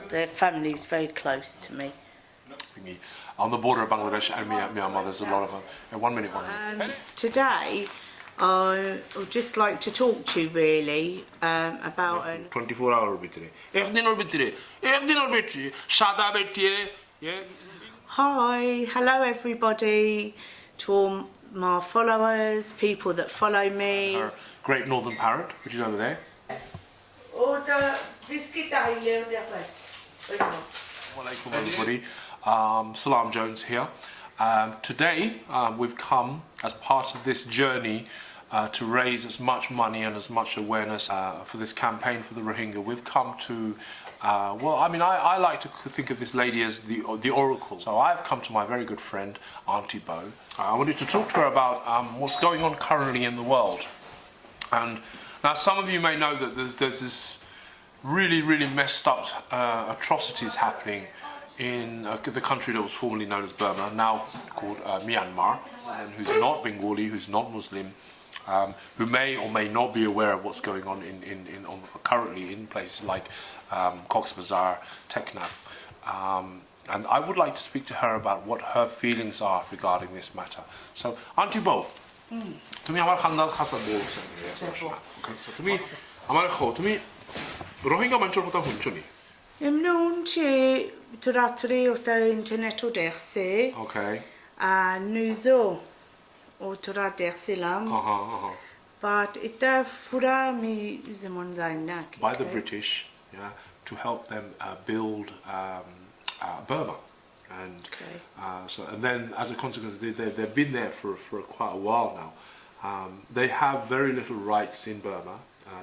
their family's very close to me. On the border of Bangladesh and Myanmar, there's a lot of them. 1 minute, 1 minute. And today, I would just like to talk to you really about 24 hours ভিতরে একদিনের ভিতরে সাদা বেটিয়ে Hi, hello everybody, to all my followers, people that follow me. Our great northern parrot, which is over there. Order biscuit Walaikum everybody. Salam Jones here. Today we've come as part of this journey to raise as much money and as much awareness for this campaign for the Rohingya. We've come to, well, I mean, I like to think of this lady as the oracle. So I've come to my very good friend, Aunty Beau. I wanted to talk to her about what's going on currently in the world. And now some of you may know that there's this really, really messed up atrocities happening in the country that was formerly known as Burma, now called Myanmar, and who's not Bengali, who's not Muslim, who may or may not be aware of what's going on currently in places like Cox's Bazar, Teknaf. And I would like to speak to her about what her feelings are regarding this matter. So, Aunty Beau, তুমি আমার খানদান খাসা বলছো okay so তুমি আমার তুমি রোহিঙ্গা মানুষের কথা শুনছো নি Ymnwn ti dratri wrth y internet o dersi. Okay. A nwzo o dra dersi lam. But ita fura mi zaman zainak. By the British, yeah, to help them build Burma. And and then as a consequence, they've been there for quite a while now. They have very little rights in Burma.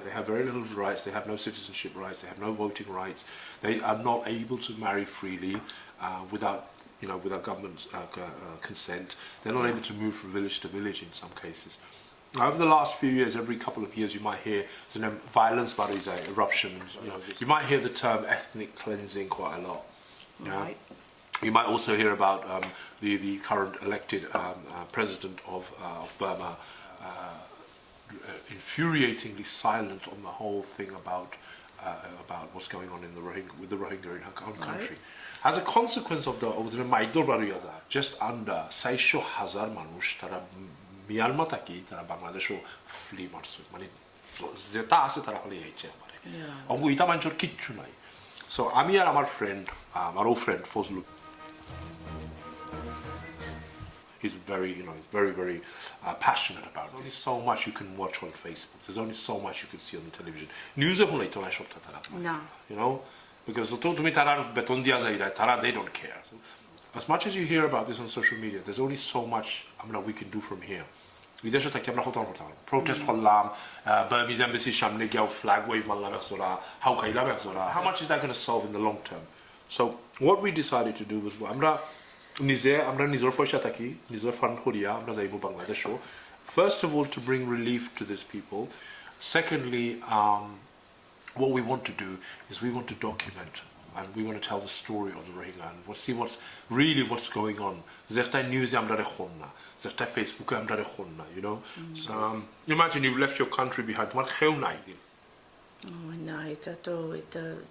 They have very little rights. They have no citizenship rights. They have no voting rights. They are not able to marry freely without government consent. They're not able to move from village to village in some cases. Over the last few years, every couple of years, you might hear violence, eruptions. You might hear the term ethnic cleansing quite a lot. Right. You might also hear about the current elected president of Burma. Infuriatingly silent on the whole thing about what's going on with the Rohingya in her own country. As a consequence of the just under 6,000 মানুষ তারা Myanmar থেকে তারা বাংলাদেশে flea মারছে মানে যেটা আছে তারা হলে এইছে আমারে অঙ্গ ইটা মানুষের কিচ্ছু নাই সো আমি আর আমার ফ্রেন্ড আমার ও friend Fazlu He's very, very passionate about it. There's only so much you can watch on Facebook. There's only so much you can see on the television. News of No. You know, because they don't care. So, as much as you hear about this on social media, there's only so much we can do from here. Protest করলাম, Burmese embassy সামনে গিয়ে flag wave মারলাম একজোড়া, হাউকাইলাম একজোড়া. How much is that going to solve in the long term? So what we decided to do was আমরা নিজের পয়সা থাকি নিজের ফান্ড করিয়া আমরা যাইব Bangladesh first of all to bring relief to these people. Secondly, what we want to do is we want to document and we want to tell the story of the Rohingya and we'll see what's going on. Zerta news আমরা দেখুন না, zerta Facebook আমরা দেখুন না, you know. So, imagine you've left your country behind. তোমার কেউ নাই দিন. Oh, no,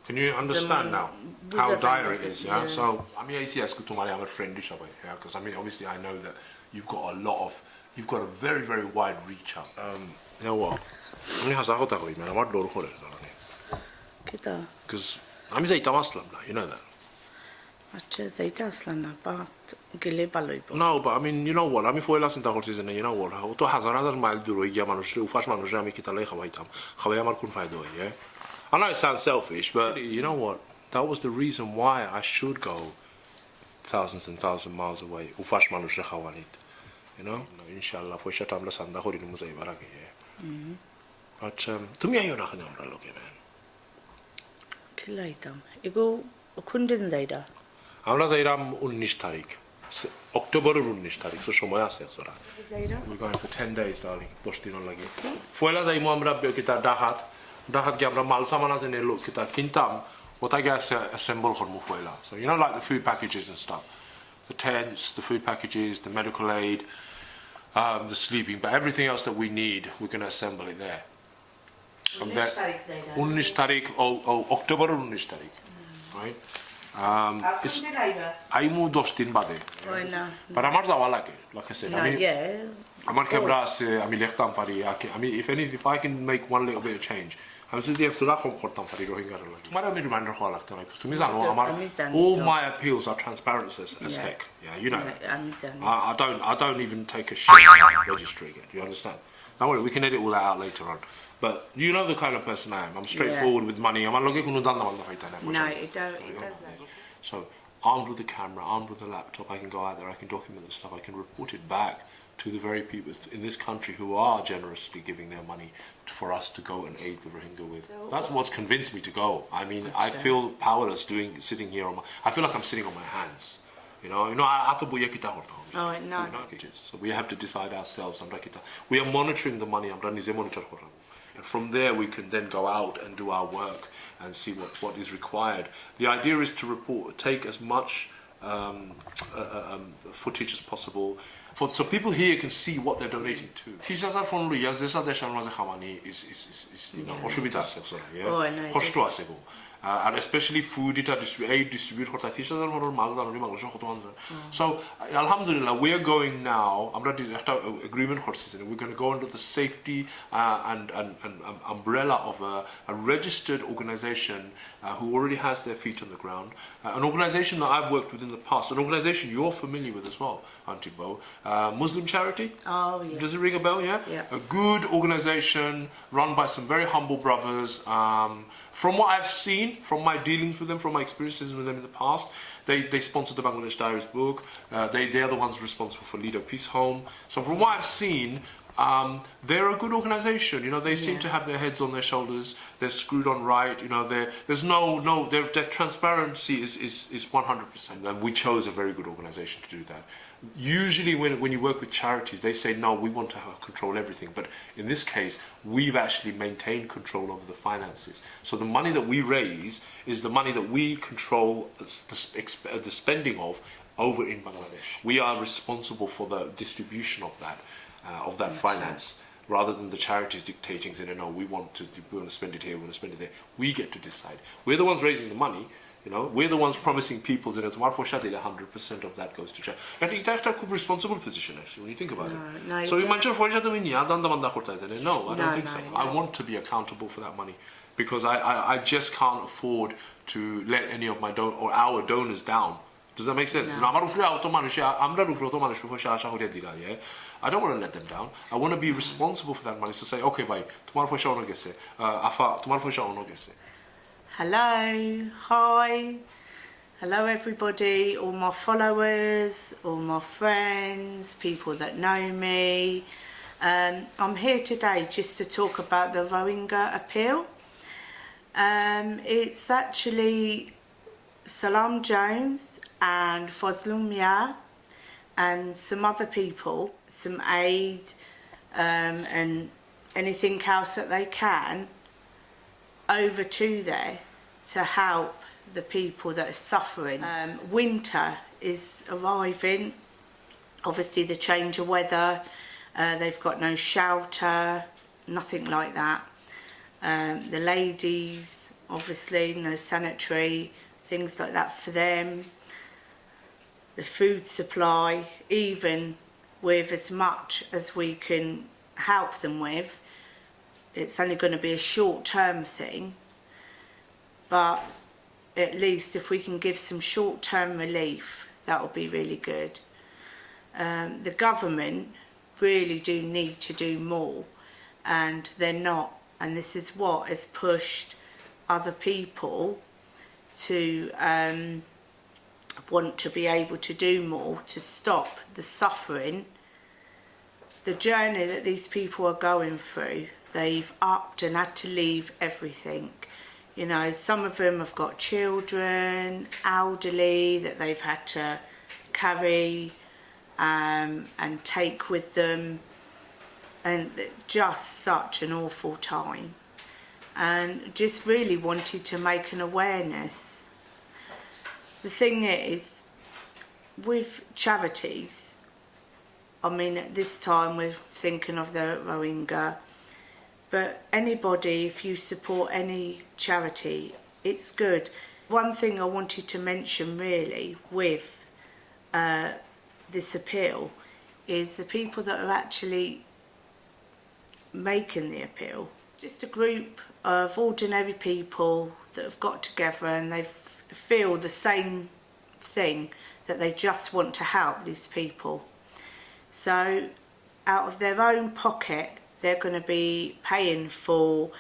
Can you understand now how dire it is? Yeah. So I mean, I see as good to my friend, yeah, because I mean, obviously, I know that you've got a very, very wide reach out. You know what? I'm going to go man. I'm not going to go. Because I'm saying Muslim, you know that. No, but I mean, you know what? I mean, for last in the horses, and you know what? How to hazard mile do Rohingya মানুষের উফাস মানুষের আমি কিতা লাই খাওয়াইতাম খাওয়াই আমার কোন ফায়দা হয় yeah I know it sounds selfish but you know what that was the reason why I should go thousands and thousands of miles away উফাস মানুষের খাওয়ানিত you know inshallah for shata আমরা সান্দা করি নিমু যাইবার আগে but তুমি আইও না খানে আমরা লোকে man কিলাইতাম এগো কোন দিন যাইরা আমরা যাইরাম 19 তারিখ অক্টোবরের 19 তারিখ তো সময় আছে আসরা we're going for 10 days darling 10 দিন লাগে ফয়লা যাইমু আমরা কিতা ডাহাত গিয়ে আমরা মাল সামান আছে নে লোক কিতা কিনতাম ওটা গিয়ে assemble করমু ফয়লা so you know like the food packages and stuff the tents the food packages the medical aid the sleeping but everything else that we need we're going to assemble it there from there 19 তারিখ অক্টোবরের 19 তারিখ right? It's I'm more dustin bade. But I'm not like I said. No, I mean, yeah. I'm not I mean, if I can make one little bit of change. I'm just the extra from Rohingya. All my appeals are transparent as heck. Yeah, you know. I don't even take a shit registering it. You understand? Don't worry, we can edit all that out later on. But you know the kind of person I am. I'm straightforward with money. No, it doesn't. So armed with the camera, armed with the laptop, I can go out there, I can document the stuff, I can report it back to the very people in this country who are generously giving their money for us to go and aid the Rohingya with. That's what's convinced me to go. I mean, I feel powerless sitting here I feel like I'm sitting on my hands. You know, Oh, no. So we have to decide ourselves. We are monitoring the money. And from there we can then go out and do our work and see what is required. The idea is to take as much footage as possible, so people here can see what they're donating to. And especially food distribute so alhamdulillah we are going now agreement we're going to go under the safety and umbrella of a registered organization who already has their feet on the ground, an organization that I've worked with in the past, an organization you're familiar with as well, Aunty Beau, Muslim charity. Oh, yeah. Does it ring a bell? Yeah. A good organization run by some very humble brothers. From what I've seen, from my dealings with them, from my experiences with them in the past, they sponsored the Bangladesh Diaries book. They're the ones responsible for Lido Peace Home. So from what I've seen, they're a good organization. You know, they seem to have their heads on their shoulders. They're screwed on right. You know, their transparency is 100%. And we chose a very good organization to do that. Usually when you work with charities, they say, no, we want to control everything. But in this case, we've actually maintained control over the finances. So the money that we raise is the money that we control the spending of over in Bangladesh. We are responsible for the distribution of that finance, rather than the charities dictating, saying, no, we want to spend it here, we want to spend it there. We get to decide. We're the ones raising the money. You know, we're the ones promising people that 100% of that goes to charity. I think that's a responsible position, actually, when you think about it. So you mentioned no, I don't think so. I want to be accountable for that money, because I just can't afford to let any of our donors down. Does that make sense? I don't want to let them down. I want to be responsible for that money. So say, okay, bye. Hello, hi, hello everybody, all my followers, all my friends, people that know me. I'm here today just to talk about the Rohingya appeal. It's actually Salam Jones and 4Rohingya and some other people, some aid and anything else that they can, over to there to help the people that are suffering. Winter is arriving, obviously the change of weather, they've got no shelter, nothing like that. The ladies, obviously no sanitary, things like that for them. The food supply, even with as much as we can help them with, it's only going to be a short-term thing, but at least if we can give some short-term relief, that will be really good. The government really do need to do more, and they're not, and this is what has pushed other people to want to be able to do more to stop the suffering, the journey that these people are going through. They've upped and had to leave everything. You know, some of them have got children, elderly, that they've had to carry and take with them, and just such an awful time. And just really wanted to make an awareness. The thing is, with charities, I mean, at this time we're thinking of the Rohingya, but anybody, if you support any charity, it's good. One thing I wanted to mention really with this appeal is the people that are actually making the appeal. Just a group of ordinary people that have got together and they feel the same thing, that they just want to help these people. So out of their own pocket they're going to be paying for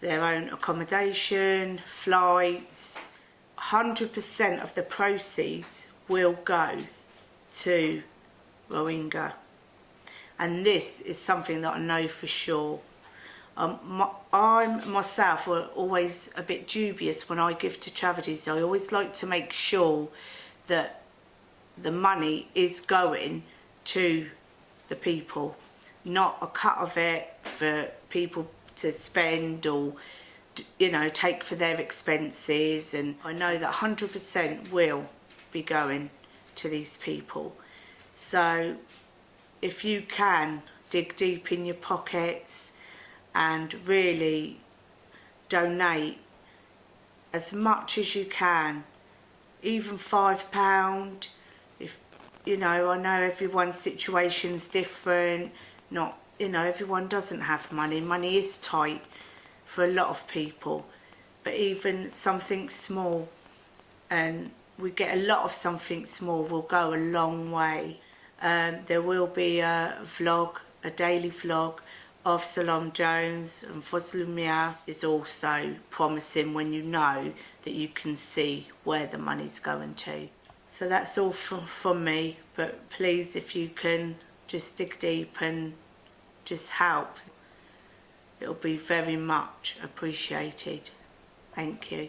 their own accommodation, flights. 100% of the proceeds will go to Rohingya, and this is something that I know for sure. I'm myself always a bit dubious when I give to charities. I always like to make sure that the money is going to the people, not a cut of it for people to spend or, you know, take for their expenses. And I know that 100% will be going to these people. So if you can dig deep in your pockets and really donate as much as you can, even £5. If you know, I know everyone's situation's different. Not, you know, everyone doesn't have money. Money is tight for a lot of people, but even something small, and we get a lot of something small, will go a long way. There will be a vlog, a daily vlog of Salam Jones, and 4Rohingya is also promising when you know that you can see where the money's going to. So that's all from me, but please, if you can just dig deep and just help, it'll be very much appreciated. Thank you.